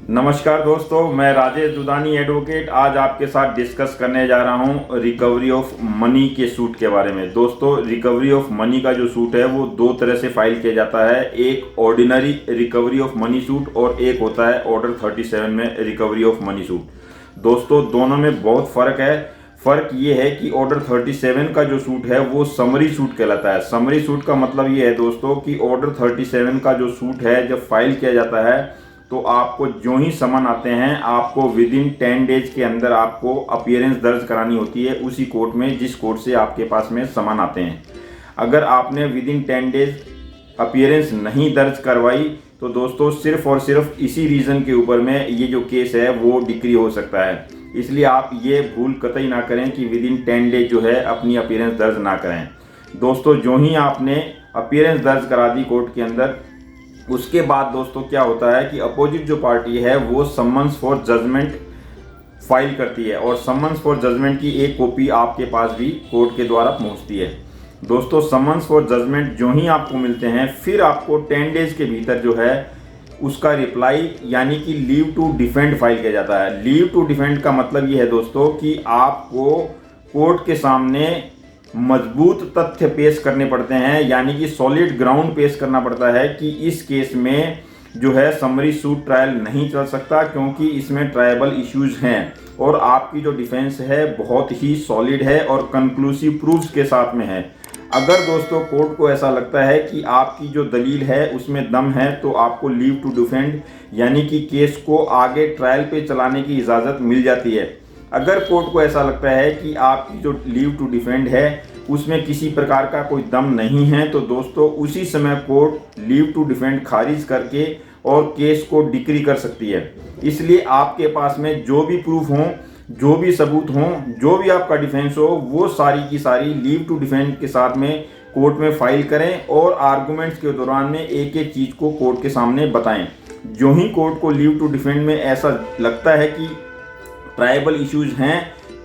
नमस्कार दोस्तों, मैं राजेश दुदानी एडवोकेट आज आपके साथ डिस्कस करने जा रहा हूं रिकवरी ऑफ मनी के सूट के बारे में। दोस्तों, रिकवरी ऑफ मनी का जो सूट है वो दो तरह से फाइल किया जाता है। एक ordinary recovery of money suit और एक होता है ऑर्डर 37 में रिकवरी ऑफ मनी सूट। दोस्तों, दोनों में बहुत फ़र्क है। फ़र्क ये है कि ऑर्डर 37 का जो सूट है वो समरी सूट कहलाता है। समरी सूट का मतलब ये है दोस्तों कि ऑर्डर 37 का जो सूट है जब फाइल किया जाता है तो आपको जो ही समन आते हैं आपको विद इन 10 डेज के अंदर आपको अपीयरेंस दर्ज करानी होती है उसी कोर्ट में जिस कोर्ट से आपके पास में समन आते हैं। अगर आपने विद इन 10 डेज अपीयरेंस नहीं दर्ज करवाई तो दोस्तों सिर्फ और सिर्फ इसी रीज़न के ऊपर में ये जो केस है वो डिक्री हो सकता है। इसलिए आप ये भूल कतई ना करें कि विद इन 10 डेज जो है अपनी अपीयरेंस दर्ज ना करें। दोस्तों, जो ही आपने अपीयरेंस दर्ज करा दी कोर्ट के अंदर उसके बाद दोस्तों क्या होता है कि अपोजिट जो पार्टी है वो समन्स फॉर जजमेंट फाइल करती है और समन्स फॉर जजमेंट की एक कॉपी आपके पास भी कोर्ट के द्वारा पहुंचती है। दोस्तों, समन्स फॉर जजमेंट जो ही आपको मिलते हैं फिर आपको 10 डेज के भीतर जो है उसका रिप्लाई यानी कि लीव टू डिफेंड फाइल किया जाता है। लीव टू डिफेंड का मतलब ये है दोस्तों कि आपको कोर्ट के सामने मजबूत तथ्य पेश करने पड़ते हैं, यानी कि सॉलिड ग्राउंड पेश करना पड़ता है कि इस केस में जो है समरी सूट ट्रायल नहीं चल सकता क्योंकि इसमें ट्रायबल इश्यूज हैं और आपकी जो डिफेंस है बहुत ही सॉलिड है और कंक्लूसिव प्रूफ्स के साथ में है। अगर दोस्तों कोर्ट को ऐसा लगता है कि आपकी जो दलील है उसमें दम है तो आपको लीव टू डिफेंड यानी कि केस को आगे ट्रायल पे चलाने की इजाज़त मिल जाती है। अगर कोर्ट को ऐसा लगता है कि आपकी जो लीव टू डिफेंड है उसमें किसी प्रकार का कोई दम नहीं है तो दोस्तों उसी समय कोर्ट लीव टू डिफेंड खारिज करके और केस को डिक्री कर सकती है। इसलिए आपके पास में जो भी प्रूफ हों, जो भी सबूत हों, जो भी आपका डिफेंस हो वो सारी की सारी लीव टू डिफेंड के साथ में कोर्ट में फाइल करें और आर्गूमेंट्स के दौरान में एक एक चीज़ को कोर्ट के सामने बताएं। जो ही कोर्ट को लीव टू डिफेंड में ऐसा लगता है कि ट्राइबल इश्यूज हैं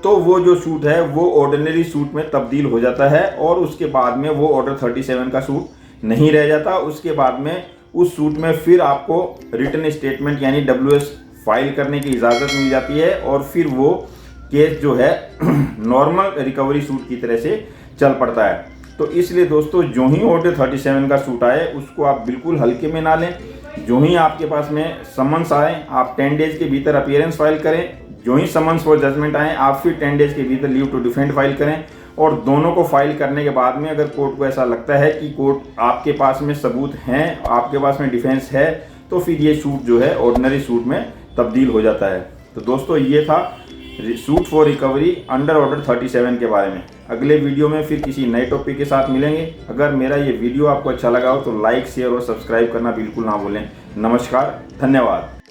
तो वो जो सूट है वो ऑर्डिनरी सूट में तब्दील हो जाता है और उसके बाद में वो ऑर्डर 37 का सूट नहीं रह जाता। उसके बाद में उस सूट में फिर आपको रिटन स्टेटमेंट यानी WS फाइल करने की इजाज़त मिल जाती है और फिर वो केस जो है नॉर्मल रिकवरी सूट की तरह से चल पड़ता है। तो इसलिए दोस्तों जो ही ऑर्डर 37 का सूट आए उसको आप बिल्कुल हल्के में ना लें। जो ही आपके पास में समन्स आए आप 10 डेज के भीतर अपीयरेंस फाइल करें। जो ही समन्स फॉर जजमेंट आए आप फिर 10 डेज के भीतर लीव टू डिफेंड फाइल करें और दोनों को फाइल करने के बाद में अगर कोर्ट को ऐसा लगता है कि कोर्ट आपके पास में सबूत हैं, आपके पास में डिफेंस है तो फिर ये सूट जो है ऑर्डिनरी सूट में तब्दील हो जाता है। तो दोस्तों ये था suit for recovery under order 37 के बारे में। अगले वीडियो में फिर किसी नए टॉपिक के साथ मिलेंगे। अगर मेरा ये वीडियो आपको अच्छा लगा हो तो लाइक, शेयर और सब्सक्राइब करना बिल्कुल ना भूलें। नमस्कार, धन्यवाद।